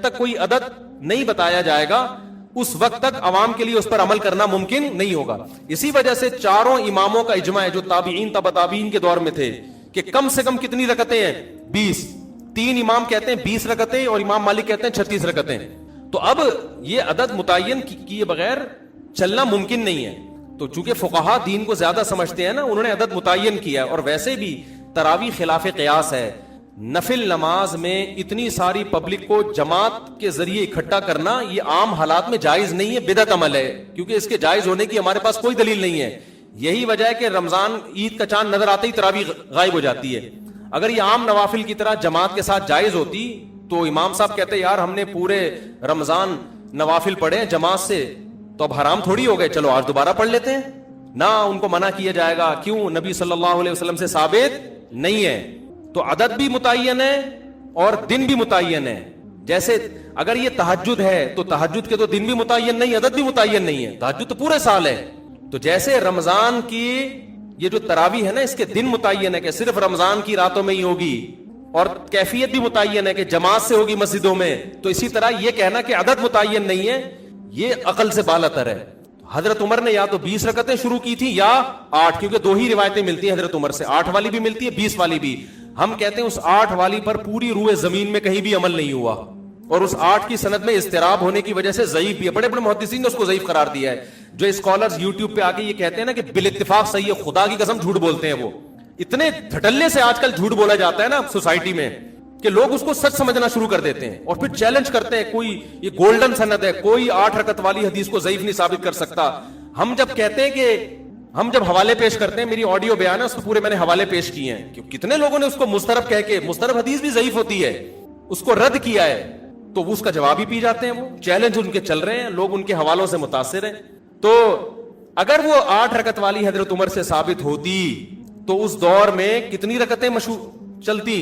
تک کوئی عدد نہیں بتایا جائے گا اس وقت تک عوام کے لیے اس پر عمل کرنا ممکن نہیں ہوگا. اسی وجہ سے چاروں اماموں کا اجماع ہے جو تابعین تبع تابعین کے دور میں تھے کہ کم سے کم کتنی رکعتیں ہیں؟ 20. 3 امام کہتے ہیں 20 رکعتیں اور امام مالک کہتے ہیں 36 رکعتیں. تو اب یہ عدد متعین کیے بغیر چلنا ممکن نہیں ہے. تو چونکہ فقہا دین کو زیادہ سمجھتے ہیں نا, انہوں نے عدد متعین کیا ہے. اور ویسے بھی تراویح خلاف قیاس ہے. نفل نماز میں اتنی ساری پبلک کو جماعت کے ذریعے اکٹھا کرنا یہ عام حالات میں جائز نہیں ہے, بدعت عمل ہے, کیونکہ اس کے جائز ہونے کی ہمارے پاس کوئی دلیل نہیں ہے. یہی وجہ ہے کہ رمضان عید کا چاند نظر آتے ہی تراویح غائب ہو جاتی ہے. اگر یہ عام نوافل کی طرح جماعت کے ساتھ جائز ہوتی تو امام صاحب کہتے یار ہم نے پورے رمضان نوافل پڑھے جماعت سے تو اب حرام تھوڑی ہو گئے, چلو آج دوبارہ پڑھ لیتے ہیں. نہ ان کو منع کیا جائے گا. کیوں؟ نبی صلی اللہ علیہ وسلم سے ثابت نہیں ہے. تو عدد بھی متعین ہے اور دن بھی متعین ہے. جیسے اگر یہ تہجد ہے تو تہجد کے تو دن بھی متعین نہیں, عدد بھی متعین نہیں ہے. تہجد تو پورے سال ہے. تو جیسے رمضان کی یہ جو تراویح ہے نا اس کے دن متعین ہے کہ صرف رمضان کی راتوں میں ہی ہوگی, اور کیفیت بھی متعین ہے کہ جماعت سے ہوگی مسجدوں میں, تو اسی طرح یہ کہنا کہ عدد متعین نہیں ہے یہ عقل سے بالاتر ہے. حضرت عمر نے یا تو 20 رکعتیں شروع کی تھی یا 8, کیونکہ 2 ہی روایتیں ملتی ہیں حضرت عمر سے, 8 والی بھی ملتی ہے 20 والی بھی. ہم کہتے ہیں اس 8 والی پر پوری روئے زمین میں کہیں بھی عمل نہیں ہوا, اور اس 8 کی سند میں اضطراب ہونے کی وجہ سے ضعیف بھی ہے. بڑے بڑے محدثین نے اس کو ضعیف قرار دیا ہے. جو اسکالرز یوٹیوب پہ آ کے یہ کہتے ہیں نا کہ بالاتفاق صحیح ہے, خدا کی قسم جھوٹ بولتے ہیں. وہ اتنے دھٹلے سے آج کل جھوٹ بولا جاتا ہے نا سوسائٹی میں کہ لوگ اس کو سچ سمجھنا شروع کر دیتے ہیں اور پھر چیلنج کرتے ہیں کوئی یہ گولڈن سند ہے, کوئی 8 رکعت والی حدیث کو ضعیف نہیں ثابت کر سکتا. ہم جب کہتے ہیں کہ ہم جب حوالے پیش کرتے ہیں, میری آڈیو بیان ہے اس کو پورے میں نے حوالے پیش کیے ہیں کہ کتنے لوگوں نے اس کو مسترب کہہ کے, مسترب حدیث بھی ضعیف ہوتی ہے, اس کو رد کیا ہے, تو اس کا جواب ہی پی جاتے ہیں. وہ چیلنج ان کے چل رہے ہیں, لوگ ان کے حوالوں سے متاثر ہیں. تو اگر وہ 8 رکعت والی حضرت عمر سے ثابت ہوتی تو اس دور میں کتنی رکعتیں مشہور چلتی؟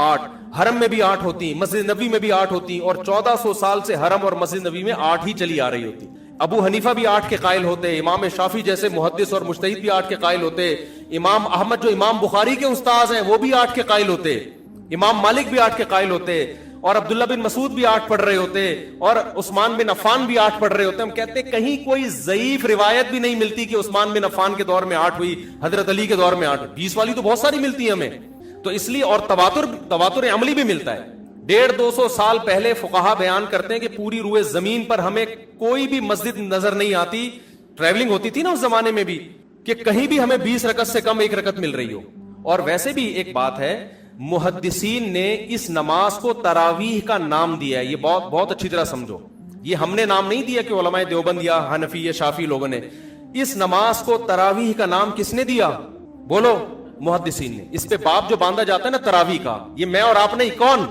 8. حرم میں بھی 8 ہوتی, مسجد نبوی میں بھی 8 ہوتی, اور 1400 سال سے حرم اور مسجد نبوی میں 8 ہی چلی آ رہی ہوتی. ابو حنیفہ بھی 8 کے قائل ہوتے, امام شافعی جیسے محدث اور مجتہد بھی 8 کے قائل ہوتے, امام احمد جو امام بخاری کے استاذ ہیں وہ بھی 8 کے قائل ہوتے, امام مالک بھی 8 کے قائل ہوتے, اور عبداللہ بن مسعود بھی 8 پڑھ رہے ہوتے, اور عثمان بن عفان بھی 8 پڑھ رہے ہوتے. ہم کہتے ہیں کہیں کوئی ضعیف روایت بھی نہیں ملتی کہ عثمان بن عفان کے دور میں 8 ہوئی, حضرت علی کے دور میں 8. 20 والی تو بہت ساری ملتی ہے ہمیں. تو اس لیے, اور تواتر عملی بھی ملتا ہے. 150-200 سال پہلے فقہا بیان کرتے ہیں کہ پوری روئے زمین پر ہمیں کوئی بھی مسجد نظر نہیں آتی, ٹریولنگ ہوتی تھی نا اس زمانے میں بھی, کہ کہیں بھی ہمیں 20 رکعت سے کم 1 رکعت مل رہی ہو. اور ویسے بھی ایک بات ہے, محدثین نے اس نماز کو تراویح کا نام دیا ہے. یہ بہت اچھی طرح سمجھو, یہ ہم نے نام نہیں دیا کہ علماء دیوبند یا حنفی یا شافی لوگوں نے. اس نماز کو تراویح کا نام کس نے دیا؟ بولو, محدثین نے. اس پہ باب جو باندھا جاتا ہے نا تراویح کا, یہ میں اور آپ نہیں, کون؟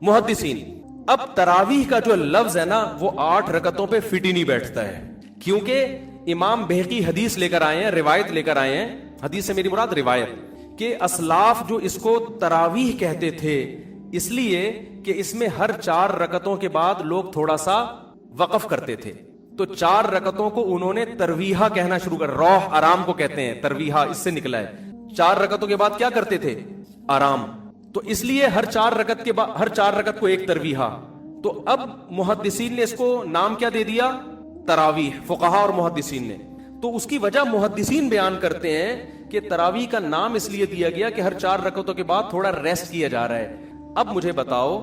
محدثین. اب تراویح کا جو لفظ ہے نا وہ 8 رکعتوں پہ فٹ ہی نہیں بیٹھتا ہے, کیونکہ امام بہقی حدیث لے کر آئے ہیں, روایت لے کر آئے ہیں. حدیث سے میری مراد روایت, کہ اسلاف جو اس کو تراویح کہتے تھے اس لیے کہ اس میں ہر 4 رکعتوں کے بعد لوگ تھوڑا سا وقف کرتے تھے, تو 4 رکعتوں کو انہوں نے ترویحہ کہنا شروع کر, روح آرام کو کہتے ہیں, ترویحہ اس سے نکلا ہے. 4 رکعتوں کے بعد کیا کرتے تھے؟ آرام. تو اس لیے ہر 4 رکعت کے بعد, ہر 4 رکعت کو ایک ترویحہ. تو اب محدثین نے اس کو نام کیا دے دیا؟ تراویح, فقہا اور محدثین نے. تو اس کی وجہ محدثین بیان کرتے ہیں کہ تراویح کا نام اس لیے دیا گیا کہ ہر 4 رکعتوں کے بعد تھوڑا ریسٹ کیا جا رہا ہے. اب مجھے بتاؤ,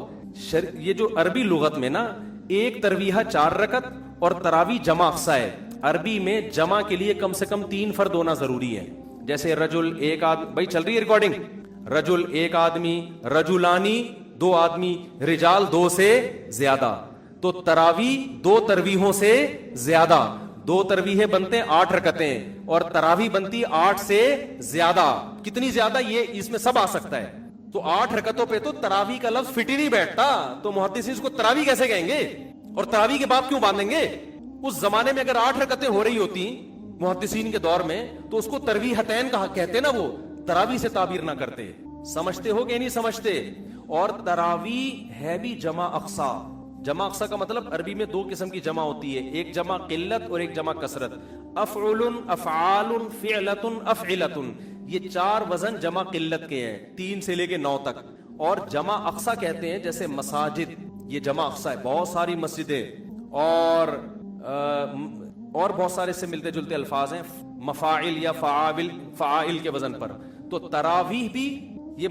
یہ جو عربی لغت میں نا ایک ترویحہ 4 رکعت اور تراویح جمع اقصا ہے. عربی میں جمع کے لیے کم سے کم 3 فرد ہونا ضروری ہے. جیسے رجل, ایک آدمی, بھائی چل رہی ہے ریکارڈنگ, رجل ایک آدمی, رجلانی 2 آدمی, رجال 2 سے زیادہ. تو تراویح 2 ترویحوں سے زیادہ, 2 ترویحیں بنتے ہیں 8 رکعتیں, اور تراویح بنتی 8 سے زیادہ. کتنی زیادہ یہ اس میں سب آ سکتا ہے. تو 8 رکعتوں پہ تو تراویح کا لفظ فٹ ہی نہیں بیٹھتا, تو محدثین اس کو تراویح کیسے کہیں گے, اور تراویح کے باب کیوں باندھیں گے؟ اس زمانے میں اگر 8 رکعتیں ہو رہی ہوتی محدثین کے دور میں تو اس کو ترویحتین کہا کہتے نا, وہ تراویح سے تعبیر نہ کرتے. سمجھتے ہو کہ نہیں سمجھتے؟ اور تراویح ہے بھی جمع اقصا. جمع اقصا کا مطلب عربی میں 2 قسم کی جمع ہوتی ہے, ایک جمع قلت اور ایک جمع کثرت. افعل, افعال, فعلت, افعلت, یہ 4 وزن جمع قلت کے ہیں 3 سے لے کے 9 تک. اور جمع اقصا کہتے ہیں جیسے مساجد, یہ جمع اقصا ہے. بہت ساری مسجدیں اور بہت سارے سے ملتے جلتے الفاظ ہیں مفاعل یا فعائل کے وزن پر. تو تراویح بھی یہ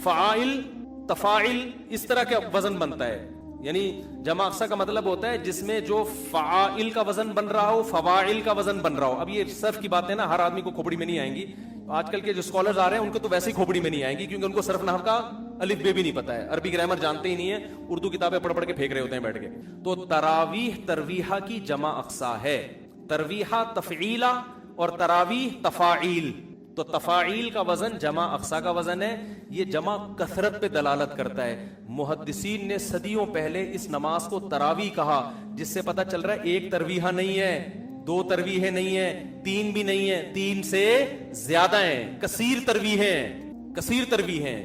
فعائل تفاعل اس طرح کا وزن بنتا ہے. یعنی جمع اقصا کا مطلب ہوتا ہے جس میں جو فعائل کا وزن بن رہا ہو فواعل کا وزن بن رہا ہو. اب یہ صرف کی بات ہے نا, ہر آدمی کو کھوپڑی میں نہیں آئیں گی. آج کل کے جو اسکالرز آ رہے ہیں ان کو تو ویسے ہی کھوپڑی میں نہیں آئیں گی, کیونکہ ان کو صرف نحو کا الف بے بھی نہیں پتا ہے, عربی گرامر جانتے ہی نہیں ہے, اردو کتابیں پڑھ پڑھ کے پھینک رہے ہوتے ہیں بیٹھ کے. تو تراویح ترویحہ کی جمع اقصا ہے. ترویحہ تفعیلہ اور تراویح تفاعیل. تو تفاعیل کا وزن جمع اقصا کا وزن ہے. یہ جمع کثرت پہ دلالت کرتا ہے. محدثین نے صدیوں پہلے اس نماز کو تراویح کہا, جس سے پتہ چل رہا ہے ایک ترویحہ نہیں ہے, 2 ترویحیں نہیں ہیں, 3 بھی نہیں ہیں, 3 سے زیادہ ہیں. کثیر ترویحیں.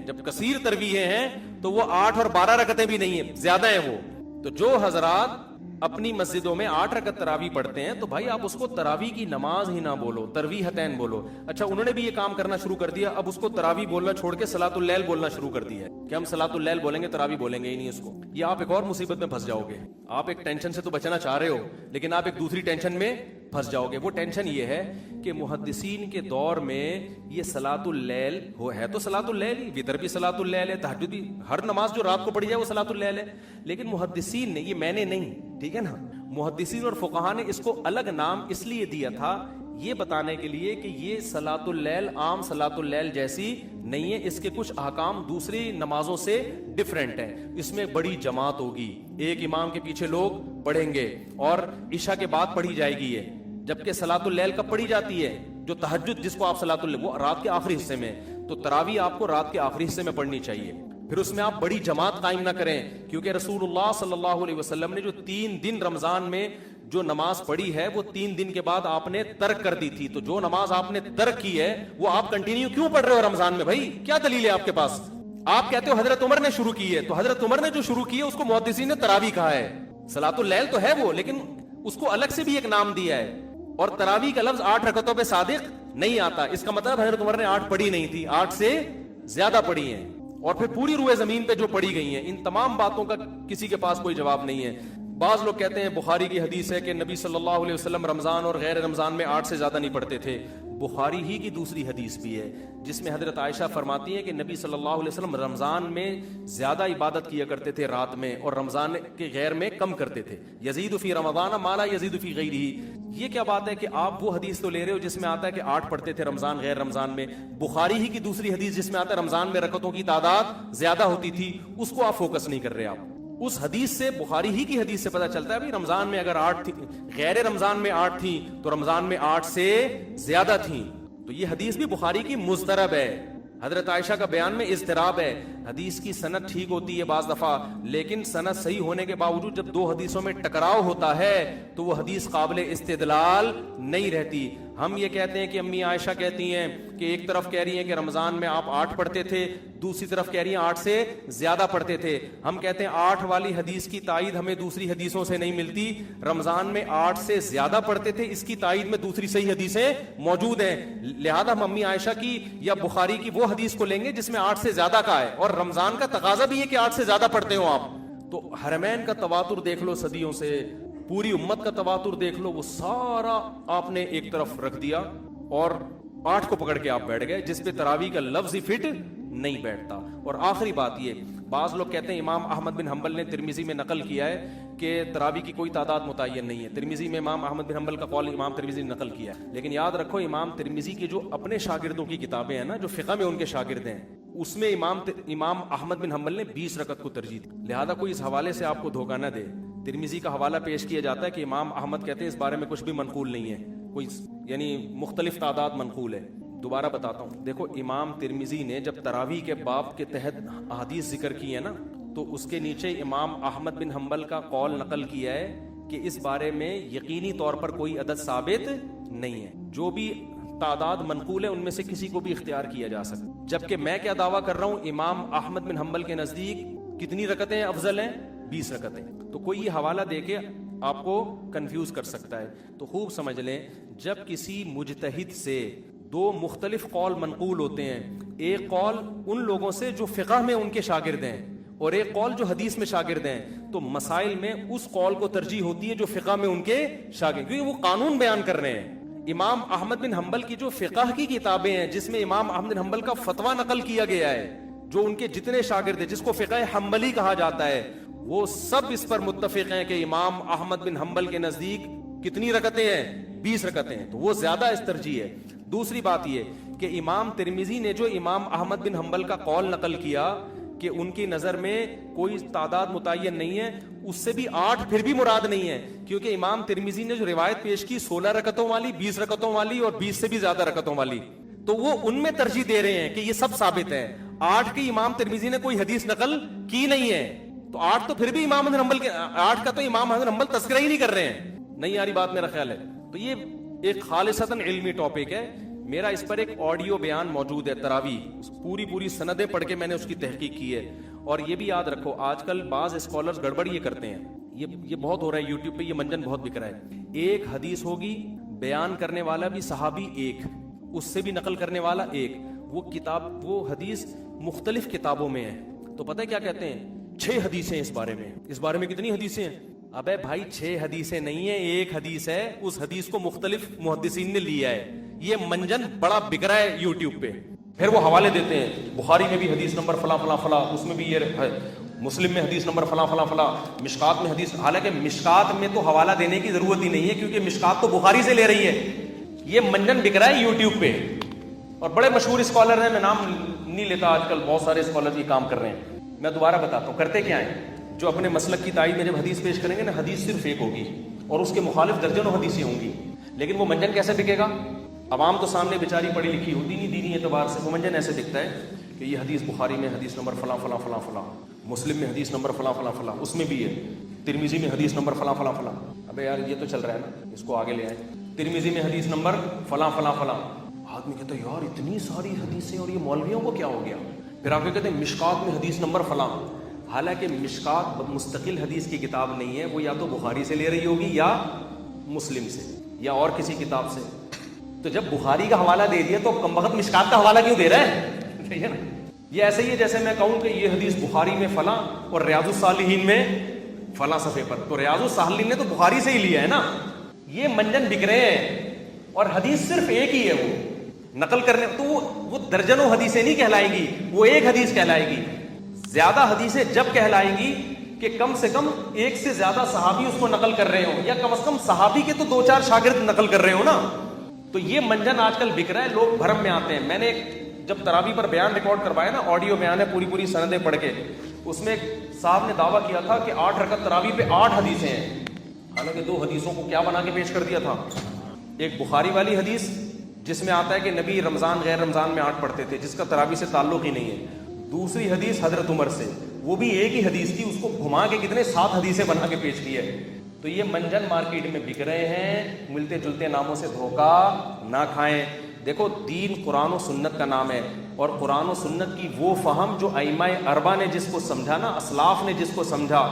جب کثیر ترویحیں ہیں تو وہ 8 اور 12 رکعتیں بھی نہیں ہیں, زیادہ ہیں وہ. تو جو حضرات اپنی مسجدوں میں 8 رکعت تراویح پڑھتے ہیں تو بھائی آپ اس کو تراویح کی نماز ہی نہ بولو, ترویحتین بولو. اچھا انہوں نے بھی یہ کام کرنا شروع کر دیا, اب اس کو تراویح بولنا چھوڑ کے صلاۃ اللیل بولنا شروع کر دیا ہے کہ ہم صلاۃ اللیل بولیں گے, تراویح بولیں گے ہی نہیں اس کو. یہ آپ ایک اور مصیبت میں پھنس جاؤ گے. آپ ایک ٹینشن سے تو بچنا چاہ رہے ہو لیکن آپ ایک دوسری ٹینشن میں پھنس جاؤ گے. وہ ٹینشن یہ ہے کہ محدثین کے دور میں یہ صلاۃ اللیل ہے تو صلاۃ اللیل ہی, وتر بھی صلاۃ اللیل ہے, تہجد بھی, ہر نماز جو رات کو پڑھی جائے وہ صلاۃ اللیل ہے. لیکن محدثین نے, یہ میں نے نہیں, ٹھیک ہے نا, محدثین اور فقہا نے اس کو الگ نام اس لیے دیا تھا یہ بتانے کے لیے کہ یہ صلاۃ اللیل عام صلاۃ اللیل جیسی نہیں ہے, اس کے کچھ احکام دوسری نمازوں سے ڈیفرنٹ ہیں. اس میں بڑی جماعت ہوگی, ایک امام کے پیچھے لوگ پڑھیں گے اور عشاء کے بعد پڑھی جائے گی یہ, جبکہ صلاۃ اللیل کب پڑھی جاتی ہے, جو تہجد جس کو آپ صلاۃ اللیل, وہ رات کے آخری حصے میں. تو تراویح آپ کو رات کے آخری حصے میں پڑھنی چاہیے. پھر اس میں آپ بڑی جماعت قائم نہ کریں, کیونکہ رسول اللہ صلی اللہ علیہ وسلم نے جو 3 دن رمضان میں جو نماز پڑھی ہے وہ 3 دن کے بعد آپ نے ترک کر دی تھی. تو جو نماز آپ نے ترک کی ہے وہ آپ کنٹینیو کیوں پڑھ رہے ہو رمضان میں؟ بھائی کیا دلیل ہے آپ کے پاس؟ آپ کہتے ہو حضرت عمر نے شروع کی ہے, تو حضرت عمر نے جو شروع کی ہے اس کو محدثین نے تراویح کہا ہے. صلاۃ اللیل تو ہے وہ, لیکن اس کو الگ سے بھی ایک نام دیا ہے. اور تراویح کا لفظ 8 رکعتوں پہ صادق نہیں آتا, اس کا مطلب حضرت عمر نے 8 پڑھی نہیں تھی, 8 سے زیادہ پڑھی ہیں. اور پھر پوری روئے زمین پہ جو پڑھی گئی ہیں, ان تمام باتوں کا کسی کے پاس کوئی جواب نہیں ہے. بعض لوگ کہتے ہیں بخاری کی حدیث ہے کہ نبی صلی اللہ علیہ وسلم رمضان اور غیر رمضان میں 8 سے زیادہ نہیں پڑھتے تھے. بخاری ہی کی دوسری حدیث بھی ہے جس میں حضرت عائشہ فرماتی ہیں کہ نبی صلی اللہ علیہ وسلم رمضان میں زیادہ عبادت کیا کرتے تھے رات میں, اور رمضان کے غیر میں کم کرتے تھے. یزید فی رمضان ما لا یزید فی غیرہ. یہ کیا بات ہے کہ آپ وہ حدیث تو لے رہے ہو جس میں آتا ہے کہ 8 پڑھتے تھے رمضان غیر رمضان میں, بخاری ہی کی دوسری حدیث جس میں آتا ہے رمضان میں رکعتوں کی تعداد زیادہ ہوتی تھی, اس کو آپ فوکس نہیں کر رہے. آپ اس حدیث سے, بخاری ہی کی حدیث سے پتہ چلتا ہے رمضان میں اگر 8 تھی, غیر رمضان میں 8 تھیں تو رمضان میں 8 سے زیادہ تھیں. تو یہ حدیث بھی بخاری کی مضطرب ہے. حضرت عائشہ کا بیان میں اضطراب ہے. حدیث کی سند ٹھیک ہوتی ہے بعض دفعہ, لیکن سند صحیح ہونے کے باوجود جب 2 حدیثوں میں ٹکراؤ ہوتا ہے تو وہ حدیث قابل استدلال نہیں رہتی. ہم یہ کہتے ہیں کہ امی عائشہ کہتی ہیں کہ ایک طرف کہہ رہی ہیں کہ رمضان میں آپ 8 پڑھتے تھے, دوسری طرف کہہ رہی ہیں 8 سے زیادہ پڑھتے تھے. ہم کہتے ہیں 8 والی حدیث کی تائید ہمیں دوسری حدیثوں سے نہیں ملتی, رمضان میں 8 سے زیادہ پڑھتے تھے, اس کی تائید میں دوسری صحیح حدیثیں موجود ہیں. لہذا ہم امی عائشہ کی یا بخاری کی وہ حدیث کو لیں گے جس میں 8 سے زیادہ کا ہے, اور رمضان کا تقاضا بھی ہے کہ 8 سے زیادہ پڑھتے ہو آپ. تو حرمین کا تواتر دیکھ لو صدیوں سے, پوری امت کا تواتر دیکھ لو, وہ سارا آپ نے ایک طرف رکھ دیا اور 8 کو پکڑ کے آپ بیٹھ گئے, جس پہ تراویح کا لفظ ہی فٹ نہیں بیٹھتا. اور آخری بات یہ, بعض لوگ کہتے ہیں امام احمد بن حنبل نے ترمذی میں نقل کیا ہے کہ تراویح کی کوئی تعداد متعین نہیں ہے. ترمذی میں امام احمد بن حنبل کا قول امام ترمذی نے نقل کیا ہے, لیکن یاد رکھو امام ترمذی کے جو اپنے شاگردوں کی کتابیں ہیں نا, جو فقہ میں ان کے شاگرد ہیں, اس میں امام احمد بن حنبل نے 20 رکعت کو ترجیح دی. لہذا کوئی اس حوالے سے آپ کو دھوکہ نہ دے. ترمذی کا حوالہ پیش کیا جاتا ہے کہ امام احمد کہتے ہیں اس بارے میں کچھ بھی منقول نہیں ہے, کوئی یعنی مختلف تعداد منقول ہے. دوبارہ بتاتا ہوں, دیکھو امام ترمذی نے جب تراویح کے باب کے تحت احادیث ذکر کی ہے نا, تو اس کے نیچے امام احمد بن حنبل کا قول نقل کیا ہے کہ اس بارے میں یقینی طور پر کوئی عدد ثابت نہیں ہے, جو بھی تعداد منقول ہے ان میں سے کسی کو بھی اختیار کیا جا سکتا. جبکہ میں کیا دعویٰ کر رہا ہوں, امام احمد بن حنبل کے نزدیک کتنی رکعتیں افضل ہیں؟ 20 رکعتیں. تو کوئی یہ حوالہ دے کے آپ کو کنفیوز کر سکتا ہے. تو خوب سمجھ لیں, جب کسی مجتہد سے 2 مختلف قول منقول ہوتے ہیں, ایک قول ان لوگوں سے جو فقہ میں ان کے شاگرد ہیں, اور ایک قول جو حدیث میں شاگرد ہیں، تو مسائل میں اس قول کو ترجیح ہوتی ہے جو فقہ میں ان کے شاگرد، کیونکہ وہ قانون بیان کر رہے ہیں. امام احمد بن حنبل کی جو فقہ کی کتابیں ہیں جس میں امام احمد بن حنبل کا فتویٰ نقل کیا گیا ہے، جو ان کے جتنے شاگرد ہیں جس کو فقہ حنبلی کہا جاتا ہے، وہ سب اس پر متفق ہیں کہ امام احمد بن حنبل کے نزدیک کتنی رکعتیں ہیں؟ 20 رکعتیں ہیں. تو وہ زیادہ اس ترجیح ہے. دوسری بات یہ کہ امام ترمذی نے جو امام احمد بن حنبل کا قول نقل کیا کہ ان کی نظر میں کوئی تعداد متعین نہیں ہے، اس سے بھی 8 پھر بھی مراد نہیں ہے، کیونکہ امام ترمذی نے جو روایت پیش کی 16 رکعتوں والی، 20 رکعتوں والی اور 20 سے بھی زیادہ رکعتوں والی، تو وہ ان میں ترجیح دے رہے ہیں کہ یہ سب ثابت ہے. 8 کی امام ترمذی نے کوئی حدیث نقل کی نہیں ہے، تو 8 تو پھر بھی امام احمد حنبل کے 8 کا تو امام احمد حنبل تذکرہ ہی نہیں کر رہے ہیں. نہیں آ رہی بات میرا خیال ہے. تو یہ ایک خالصتاً علمی ٹاپک ہے. میرا اس پر ایک آڈیو بیان موجود ہے تراویح، پوری سندیں پڑھ کے میں نے اس کی تحقیق کی ہے. اور یہ بھی یاد رکھو آج کل بعض اسکالرز گڑبڑ یہ کرتے ہیں، یہ بہت ہو رہا ہے یوٹیوب پہ، یہ منجن بہت بک رہا ہے. ایک حدیث ہوگی، بیان کرنے والا بھی صحابی ایک، اس سے بھی نقل کرنے والا ایک، وہ حدیث مختلف کتابوں میں ہے. تو پتہ ہے کیا کہتے ہیں؟ 6 حدیثیں اس بارے میں کتنی حدیثیں ہیں؟ ابے بھائی 6 حدیثیں نہیں ہیں، ایک حدیث ہے. اس حدیث کو مختلف محدثین نے لیا ہے. یہ منجن بڑا بک رہا ہے یوٹیوب پہ. پھر وہ حوالے دیتے ہیں، بخاری میں بھی حدیث نمبر فلاں فلاں فلاں، اس میں بھی یہ ہے، مسلم میں حدیث نمبر فلاں فلاں فلاں، مشکات میں حدیث. حالانکہ مشکات میں تو حوالہ دینے کی ضرورت ہی نہیں ہے، کیونکہ مشکات تو بخاری سے لے رہی ہے. یہ منجن بک رہا ہے یوٹیوب پہ. اور بڑے مشہور اسکالر ہیں، میں نام نہیں لیتا، آج کل بہت سارے اسکالر یہ کام کر رہے ہیں. میں دوبارہ بتاتا ہوں کرتے کیا ہیں. جو اپنے مسلک کی تائید میں جب حدیث پیش کریں گے نا، حدیث صرف ایک ہوگی اور اس کے مخالف درجنوں حدیثیں ہوں گی. لیکن وہ منجن کیسے بکے گا؟ عوام تو سامنے بیچاری پڑھی لکھی ہوتی نہیں دینی اعتبار سے. وہ منجن ایسے دکھتا ہے کہ یہ حدیث بخاری میں حدیث نمبر فلاں فلاں فلاں فلاں، مسلم میں حدیث نمبر فلاں فلاں فلاں، اس میں بھی ہے، ترمذی میں حدیث نمبر فلاں فلاں فلاں. ابے یار یہ تو چل رہا ہے نا، اس کو آگے لے آئیں. ترمذی میں حدیث نمبر فلاں فلاں فلاں. آدمی کہتا ہے یار اتنی ساری حدیثیں، اور یہ مولویوں کو کیا ہو گیا؟ پھر آپ کہتے ہیں مشکات میں حدیث نمبر فلاں. حالانکہ مشکات مستقل حدیث کی کتاب نہیں ہے، وہ یا تو بخاری سے لے رہی ہوگی یا مسلم سے یا اور کسی کتاب سے. تو جب بخاری کا حوالہ دے دیا تو کم وقت مشکات کا حوالہ کیوں دے رہا ہے؟ ٹھیک ہے نا. یہ ایسے ہی ہے جیسے میں کہوں کہ یہ حدیث بخاری میں فلاں اور ریاض الصالحین میں فلاں صفحے پر، تو ریاض الصالحین نے تو بخاری سے ہی لیا ہے نا. یہ منجن بک رہے ہیں اور حدیث صرف ایک ہی ہے، وہ نقل کرنے تو وہ درجنوں حدیثیں نہیں کہلائیں گی، وہ ایک حدیث کہلائے گی. زیادہ حدیثیں جب کہلائیں گی کہ کم سے کم ایک سے زیادہ صحابی اس کو نقل کر رہے ہوں، یا کم از کم صحابی کے تو 2-4 شاگرد نقل کر رہے ہوں نا. تو یہ منجن آج کل بک رہا ہے، لوگ بھرم میں آتے ہیں. میں نے جب تراویح پر بیان ریکارڈ کروایا نا، آڈیو بیان ہے، پوری سندیں پڑھ کے، اس میں ایک صاحب نے دعویٰ کیا تھا کہ 8 رکعت تراویح پہ 8 حدیثیں ہیں. حالانکہ 2 حدیثوں کو کیا بنا کے پیش کر دیا تھا. ایک بخاری والی حدیث جس میں آتا ہے کہ نبی رمضان غیر رمضان میں 8 پڑھتے تھے، جس کا تراویح سے تعلق ہی نہیں ہے. دوسری حدیث حضرت عمر سے، وہ بھی ایک ہی حدیث تھی، اس کو گھما کے کتنے 7 حدیثیں بنا کے پیش کی ہے. تو یہ منجن مارکیٹ میں بک رہے ہیں. ملتے جلتے ناموں سے دھوکہ نہ کھائیں. دیکھو دین قرآن و سنت کا نام ہے، اور قرآن و سنت کی وہ فہم جو ائمہ اربعہ نے جس کو سمجھا نا، اسلاف نے جس کو سمجھا،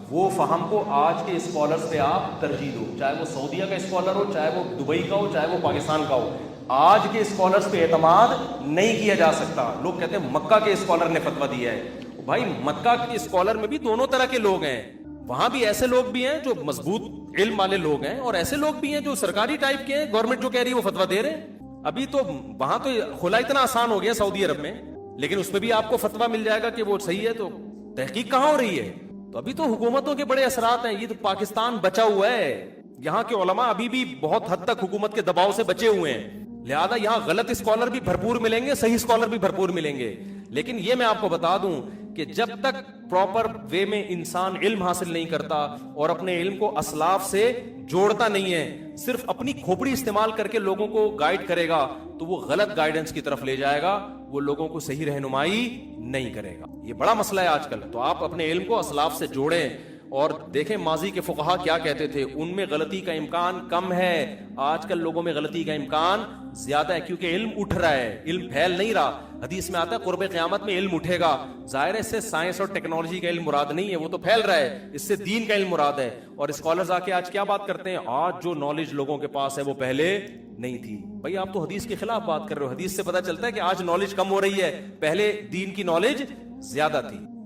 وہ فہم کو آج کے اسکالرز پہ آپ ترجیح دو. چاہے وہ سعودیہ کا اسکالر ہو، چاہے وہ دبئی کا ہو، چاہے وہ پاکستان کا ہو. آج کے اسکالرز پہ اعتماد نہیں کیا جا سکتا. لوگ کہتے ہیں مکہ کے اسکالر نے فتویٰ دیا ہے. بھائی مکہ کے اسکالر میں بھی دونوں طرح کے لوگ ہیں. وہاں بھی ایسے لوگ بھی ہیں جو مضبوط علم والے لوگ ہیں، اور ایسے لوگ بھی ہیں جو سرکاری ٹائپ کے ہیں، گورنمنٹ جو کہہ رہی ہے وہ فتویٰ دے رہے ہیں. ابھی تو وہاں تو خلا اتنا آسان ہو گیا سعودی عرب میں، لیکن اس میں بھی آپ کو فتویٰ مل جائے گا کہ وہ صحیح ہے. تو تحقیق کہاں ہو رہی ہے؟ تو ابھی تو حکومتوں کے بڑے اثرات ہیں. یہ تو پاکستان بچا ہوا ہے، یہاں کے علماء ابھی بھی بہت حد تک حکومت کے دباؤ سے بچے ہوئے ہیں. لہذا یہاں غلط اسکالر بھی بھرپور ملیں گے، صحیح اسکالر بھی بھرپور ملیں گے. لیکن یہ میں آپ کو بتا دوں کہ جب تک پراپر وے میں انسان علم حاصل نہیں کرتا اور اپنے علم کو اسلاف سے جوڑتا نہیں ہے، صرف اپنی کھوپڑی استعمال کر کے لوگوں کو گائیڈ کرے گا، تو وہ غلط گائیڈنس کی طرف لے جائے گا، وہ لوگوں کو صحیح رہنمائی نہیں کرے گا. یہ بڑا مسئلہ ہے آج کل. تو آپ اپنے علم کو اسلاف سے جوڑیں اور دیکھیں ماضی کے فقہا کیا کہتے تھے. ان میں غلطی کا امکان کم ہے. آج کل لوگوں میں غلطی کا امکان زیادہ ہے، کیونکہ علم اٹھ رہا ہے، علم پھیل نہیں رہا. حدیث میں آتا ہے قرب قیامت میں علم اٹھے گا. ظاہر ہے اس سے سائنس اور ٹیکنالوجی کا علم مراد نہیں ہے، وہ تو پھیل رہا ہے. اس سے دین کا علم مراد ہے. اور اسکالرز آ کے آج کیا بات کرتے ہیں؟ آج جو نالج لوگوں کے پاس ہے وہ پہلے نہیں تھی. بھائی آپ تو حدیث کے خلاف بات کر رہے ہو. حدیث سے پتہ چلتا ہے کہ آج نالج کم ہو رہی ہے، پہلے دین کی نالج زیادہ تھی.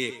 1।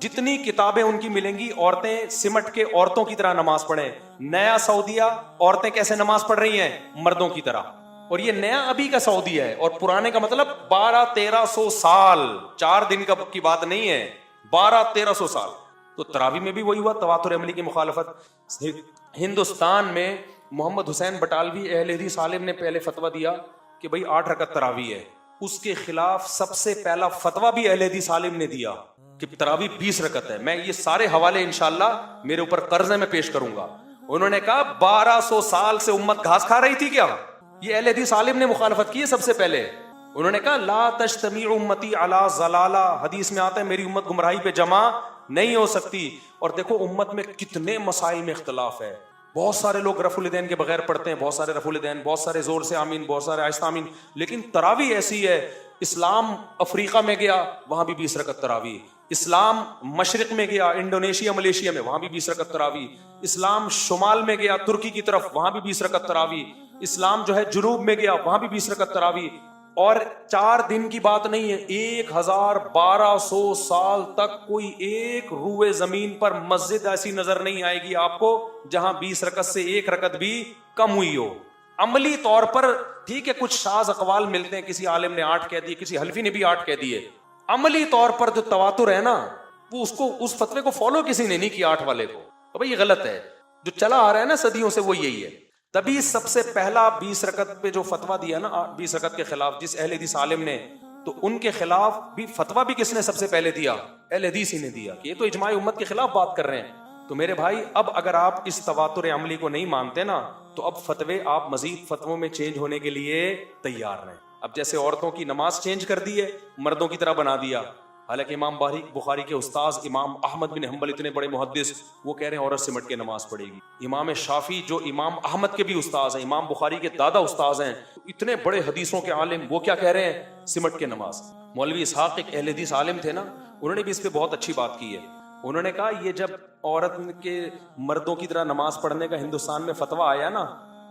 جتنی کتابیں ان کی ملیں گی عورتیں سمٹ کے عورتوں کی طرح نماز پڑھیں. نیا سعودیہ عورتیں کیسے نماز پڑھ رہی ہیں؟ مردوں کی طرح. اور یہ نیا ابھی کا سعودیہ ہے, اور پرانے کا مطلب 1200-1300 سال, 4 دن کی بات نہیں ہے, 1200-1300 سال. تو تراویح میں بھی وہی ہوا, تواتر عملی کی مخالفت. ہندوستان میں محمد حسین بٹالوی اہل حدیث عالم نے پہلے فتویٰ دیا کہ بھائی 8 رکعت تراویح ہے. اس کے خلاف سب سے پہلا فتویٰ بھی اہل حدیث عالم نے دیا کہ تراویح 20 رکعت ہے. میں یہ سارے حوالے انشاءاللہ میرے اوپر قرض ہے, میں پیش کروں گا. انہوں نے کہا 1200 سال سے امت گھاس کھا رہی تھی کیا؟ یہ اہل حدیث عالم نے مخالفت کی ہے سب سے پہلے. انہوں نے کہا لا تجتمع امتی علی ضلالہ, حدیث میں آتا ہے میری امت گمراہی پہ جمع نہیں ہو سکتی. اور دیکھو امت میں کتنے مسائل میں اختلاف ہے. بہت سارے لوگ رفع الیدین کے بغیر پڑھتے ہیں, بہت سارے رفع الیدین, بہت سارے زور سے آمین, بہت سارے آہستہ آمین. لیکن تراویح ایسی ہے, اسلام افریقہ میں گیا وہاں بھی 20 رکعت تراویح, اسلام مشرق میں گیا انڈونیشیا ملیشیا میں وہاں بھی 20 رکعت تراویح, اسلام شمال میں گیا ترکی کی طرف وہاں بھی 20 رکعت تراویح, اسلام جو ہے جنوب میں گیا وہاں بھی 20 رکعت تراویح. اور 4 دن کی بات نہیں ہے, 1200 سال تک کوئی ایک روئے زمین پر مسجد ایسی نظر نہیں آئے گی آپ کو جہاں 20 رکعت سے 1 رکعت بھی کم ہوئی ہو. عملی طور پر ٹھیک ہے کچھ شاذ اقوال ملتے ہیں, کسی عالم نے 8 کہہ دیے, کسی حلفی نے بھی 8 کہہ دیے. عملی طور پر جو تواتر ہے نا وہ اس فتوے کو فالو کسی نے نہیں کیا 8 والے کو. تو بھائی یہ غلط ہے, جو چلا آ رہا ہے نا صدیوں سے وہ یہی ہے. تبھی سب سے پہلا 20 رکعت پہ جو فتویٰ دیا نا 20 رکعت کے خلاف جس اہل حدیث عالم نے, تو ان کے خلاف بھی فتویٰ بھی کس نے سب سے پہلے دیا؟ اہل حدیث ہی نے دیا کہ یہ تو اجماع امت کے خلاف بات کر رہے ہیں. تو میرے بھائی اب اگر آپ اس تواتر عملی کو نہیں مانتے نا تو اب فتوے آپ مزید فتووں میں چینج ہونے کے لیے تیار رہیں. اب جیسے عورتوں کی نماز چینج کر دی ہے, مردوں کی طرح بنا دیا. حالانکہ امام بخاری کے استاذ امام احمد بن حنبل اتنے بڑے محدث, وہ کہہ رہے ہیں عورت سمٹ کے نماز پڑھے گی. امام شافعی جو امام احمد کے بھی استاذ ہیں, امام بخاری کے دادا استاذ ہیں, اتنے بڑے حدیثوں کے عالم, وہ کیا کہہ رہے ہیں؟ سمٹ کے نماز. مولوی اسحاق ایک اہل حدیث عالم تھے نا, انہوں نے بھی اس پہ بہت اچھی بات کی ہے. انہوں نے کہا یہ جب عورت کے مردوں کی طرح نماز پڑھنے کا ہندوستان میں فتویٰ آیا نا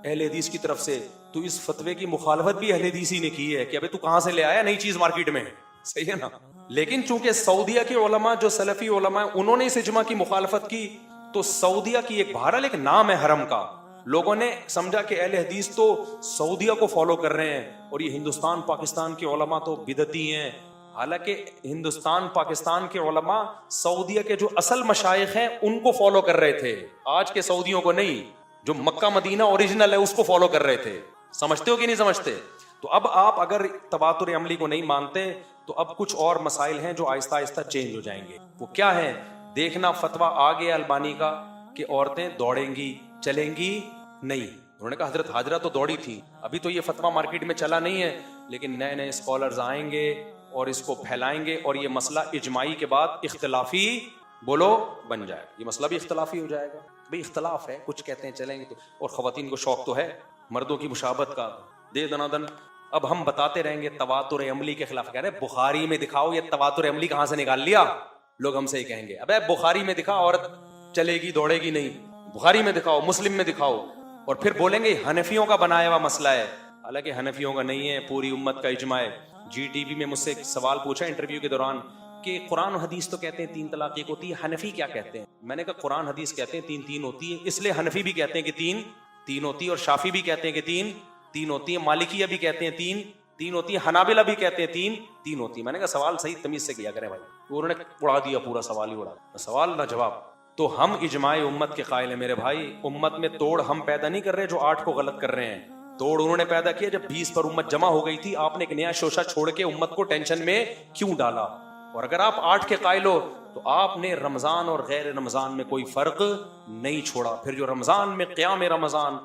اہل حدیث کی طرف سے, تو اس فتوے کی مخالفت بھی اہل حدیث ہی نے کی ہے کہ ابھی تو کہاں سے لے آیا نئی چیز مارکیٹ میں, صحیح ہے نا. لیکن چونکہ سعودیہ کے علماء جو سلفی علماء انہوں نے اس اجماع کی مخالفت کی, تو سعودیہ کی ایک بہرحال ایک نام ہے حرم کا, لوگوں نے سمجھا کہ اہل حدیث تو سعودیہ کو فالو کر رہے ہیں اور یہ ہندوستان پاکستان کے علماء تو بدعتی ہیں. حالانکہ ہندوستان پاکستان کے علماء سعودیہ کے جو اصل مشائخ ہیں ان کو فالو کر رہے تھے, آج کے سعودیوں کو نہیں. جو مکہ مدینہ اوریجنل ہے اس کو فالو کر رہے تھے. سمجھتے ہو کہ نہیں سمجھتے؟ تو اب آپ اگر تواتر عملی کو نہیں مانتے تو اب کچھ اور مسائل ہیں جو آہستہ آہستہ چینج ہو جائیں گے. وہ کیا ہیں؟ دیکھنا فتویٰ آ گیا البانی کا کہ عورتیں دوڑیں گی چلیں گی نہیں. انہوں نے کہا حضرت حاجرہ تو دوڑی تھی, ابھی تو یہ فتویٰ مارکیٹ میں چلا نہیں ہے, لیکن نئے نئے اسکالرز آئیں گے اور اس کو پھیلائیں گے اور یہ مسئلہ اجماعی کے بعد اختلافی بولو بن جائے. یہ مسئلہ بھی اختلافی ہو جائے گا. بھئی اختلاف ہے, کچھ کہتے ہیں چلیں گے تو, اور خواتین کو شوق تو ہے مردوں کی مشابہت کا, دے دنادن. اب ہم بتاتے رہیں گے تواتر عملی کے خلاف. کہہ رہے بخاری میں دکھاؤ, یہ تواتر عملی کہاں سے نکال لیا؟ لوگ ہم سے ہی کہیں گے ابے بخاری میں دکھا عورت چلے گی دوڑے گی نہیں, بخاری میں دکھاؤ, مسلم میں دکھاؤ. اور پھر بولیں گے حنفیوں کا بنایا ہوا مسئلہ ہے. حالانکہ حنفیوں کا نہیں ہے, پوری امت کا اجماع ہے. جی ٹی وی میں مجھ سے ایک سوال پوچھا انٹرویو کے دوران کہ قرآن و حدیث تو کہتے ہیں 3 طلاق ایک ہوتی ہے, حنفی کیا کہتے ہیں؟ میں نے کہا قرآن حدیث کہتے ہیں 3 ہوتی ہے, اس لیے حنفی بھی کہتے ہیں کہ 3 ہوتی ہے, اور شافی بھی کہتے ہیں کہ 3 ہوتی ہے, مالکیہ بھی کہتے ہیں 3 ہوتی ہے, حنابلہ بھی کہتے ہیں 3 ہوتی ہے. میں نے کہا سوال صحیح تمیز سے کیا کریں بھائی. انہوں نے اڑا دیا پورا سوال ہی, سوال نہ جواب. تو ہم اجماع امت کے قائل ہیں میرے بھائی. امت میں توڑ ہم پیدا نہیں کر رہے جو 8 کو غلط کر رہے ہیں, توڑ انہوں نے پیدا کیا جب 20 پر امت جمع ہو گئی تھی. آپ نے ایک نیا شوشہ چھوڑ کے امت کو ٹینشن میں کیوں ڈالا؟ اور اگر آپ 8 کے قائل ہو تو آپ نے رمضان اور غیر رمضان میں کوئی فرق نہیں چھوڑا. پھر جو رمضان میں قیام رمضان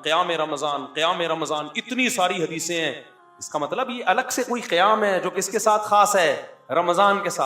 اتنی ساری حدیثیں ہیں, اس کا مطلب یہ الگ سے کوئی قیام ہے جو کس کے ساتھ خاص ہے؟ رمضان کے ساتھ.